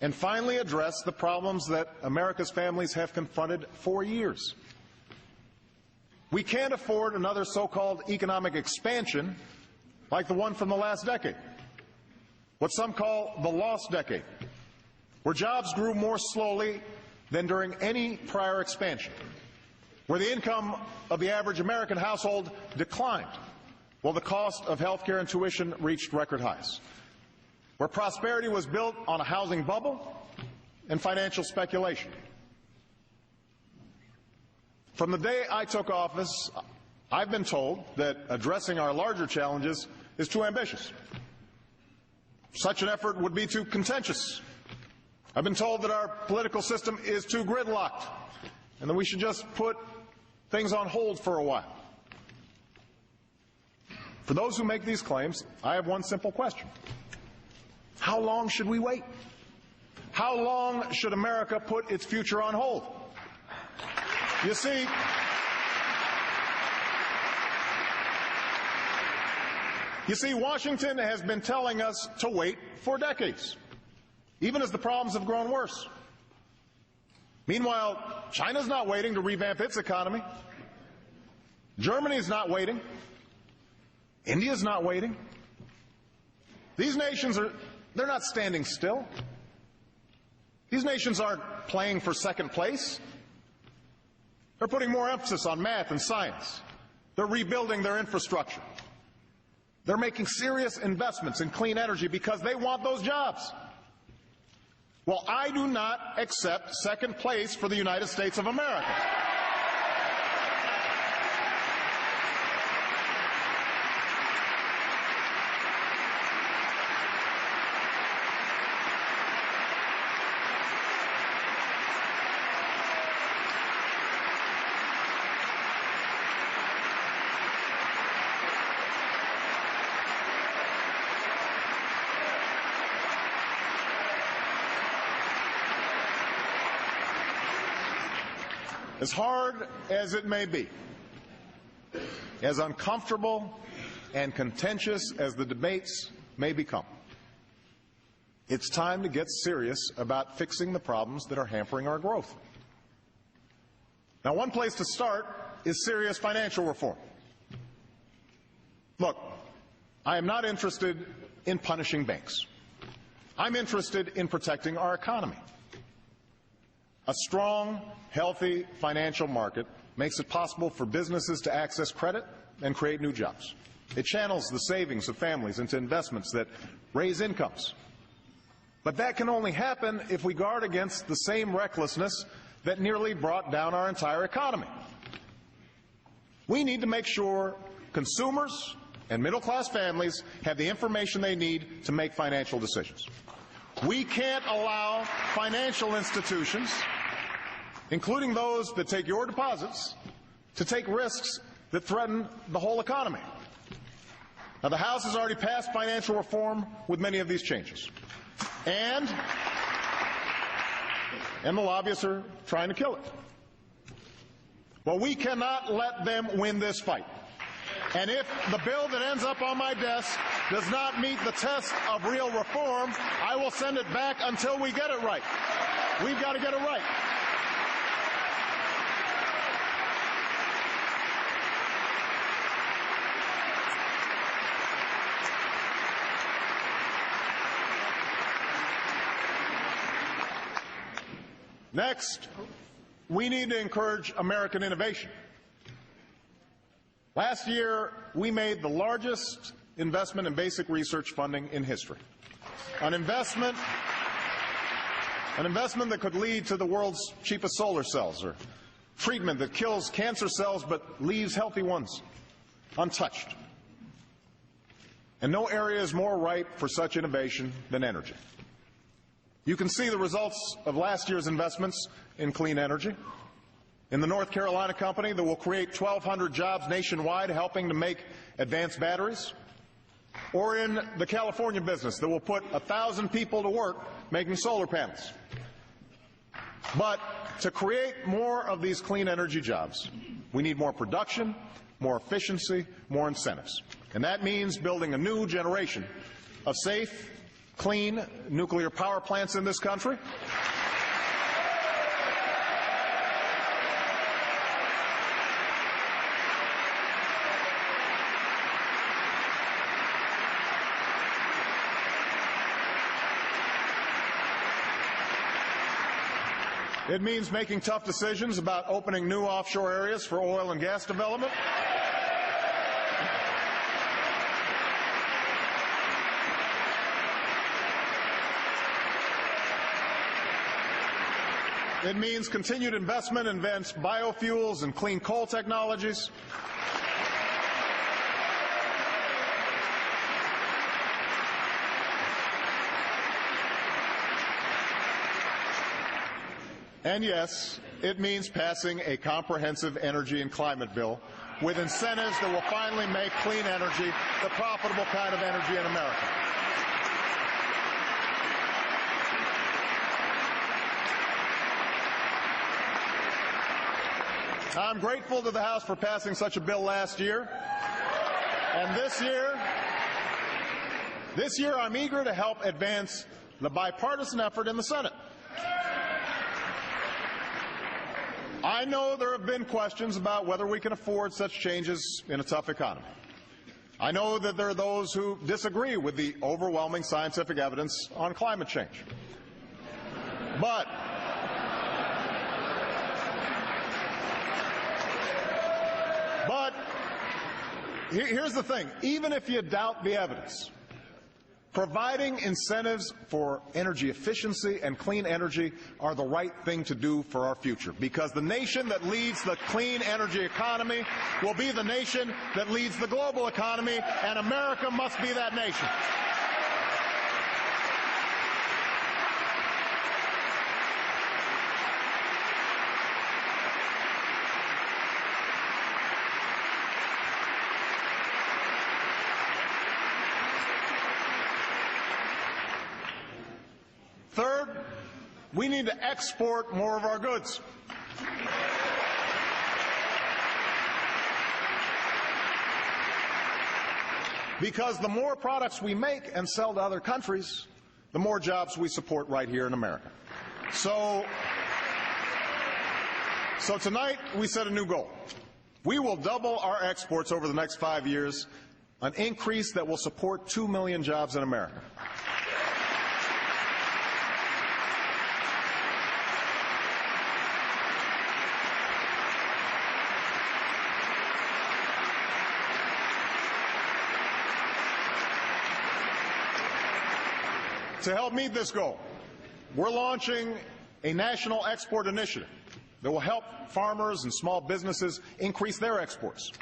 and finally address the problems that America's families have confronted for years. We can't afford another so-called economic expansion like the one from the last decade, what some call the lost decade, where jobs grew more slowly than during any prior expansion, where the income of the average American household declined while the cost of health care and tuition reached record highs, where prosperity was built on a housing bubble and financial speculation. From the day I took office, I've been told that addressing our larger challenges is too ambitious. Such an effort would be too contentious. I've been told that our political system is too gridlocked and that we should just put things on hold for a while. For those who make these claims, I have one simple question. How long should we wait? How long should America put its future on hold? You see, Washington has been telling us to wait for decades, even as the problems have grown worse. Meanwhile, China's not waiting to revamp its economy. Germany's not waiting. India's not waiting. These nations they're not standing still. These nations aren't playing for second place. They're putting more emphasis on math and science. They're rebuilding their infrastructure. They're making serious investments in clean energy because they want those jobs. Well, I do not accept second place for the United States of America. As hard as it may be, as uncomfortable and contentious as the debates may become, it's time to get serious about fixing the problems that are hampering our growth. Now, one place to start is serious financial reform. Look, I am not interested in punishing banks. I'm interested in protecting our economy. A strong, healthy financial market makes it possible for businesses to access credit and create new jobs. It channels the savings of families into investments that raise incomes. But that can only happen if we guard against the same recklessness that nearly brought down our entire economy. We need to make sure consumers and middle-class families have the information they need to make financial decisions. We can't allow financial institutions, including those that take your deposits, to take risks that threaten the whole economy. Now, the House has already passed financial reform with many of these changes. And the lobbyists are trying to kill it. Well, we cannot let them win this fight. And if the bill that ends up on my desk does not meet the test of real reform, I will send it back until we get it right. We've got to get it right. Next, we need to encourage American innovation. Last year, we made the largest investment in basic research funding in history. An investment that could lead to the world's cheapest solar cells, or treatment that kills cancer cells but leaves healthy ones untouched. And no area is more ripe for such innovation than energy. You can see the results of last year's investments in clean energy. In the North Carolina company that will create 1,200 jobs nationwide helping to make advanced batteries, or in the California business that will put 1,000 people to work making solar panels. But to create more of these clean energy jobs, we need more production, more efficiency, more incentives. And that means building a new generation of safe, clean nuclear power plants in this country. It means making tough decisions about opening new offshore areas for oil and gas development. It means continued investment in advanced biofuels and clean coal technologies. And yes, it means passing a comprehensive energy and climate bill with incentives that will finally make clean energy the profitable kind of energy in America. I'm grateful to the House for passing such a bill last year. And this year I'm eager to help advance the bipartisan effort in the Senate. I know there have been questions about whether we can afford such changes in a tough economy. I know that there are those who disagree with the overwhelming scientific evidence on climate change. But here's the thing. Even if you doubt the evidence, providing incentives for energy efficiency and clean energy are the right thing to do for our future, because the nation that leads the clean energy economy will be the nation that leads the global economy, and America must be that nation. Third, we need to export more of our goods. Because the more products we make and sell to other countries, the more jobs we support right here in America. So tonight we set a new goal. We will double our exports over the next 5 years, an increase that will support 2 million jobs in America. To help meet this goal, we're launching a national export initiative that will help farmers and small businesses increase their exports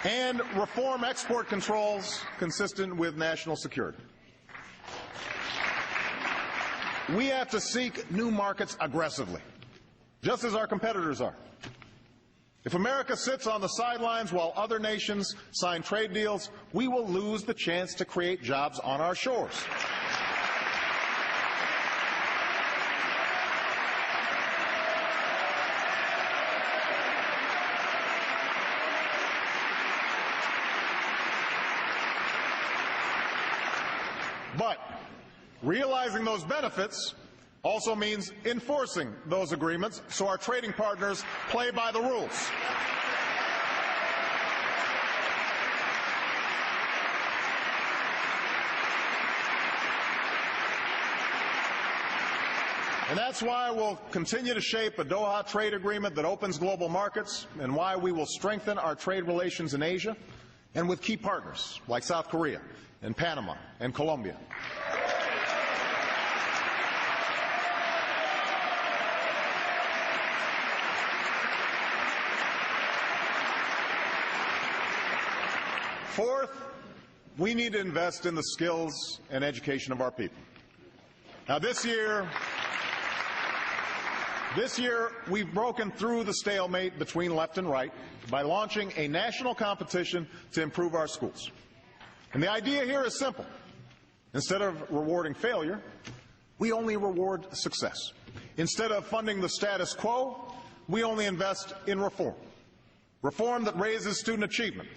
and reform export controls consistent with national security. We have to seek new markets aggressively, just as our competitors are. If America sits on the sidelines while other nations sign trade deals, we will lose the chance to create jobs on our shores. But realizing those benefits also means enforcing those agreements so our trading partners play by the rules. And that's why we'll continue to shape a Doha trade agreement that opens global markets, and why we will strengthen our trade relations in Asia and with key partners like South Korea and Panama and Colombia. Fourth, we need to invest in the skills and education of our people. Now, this year we've broken through the stalemate between left and right by launching a national competition to improve our schools. And the idea here is simple. Instead of rewarding failure, we only reward success. Instead of funding the status quo, we only invest in reform. Reform that raises student achievement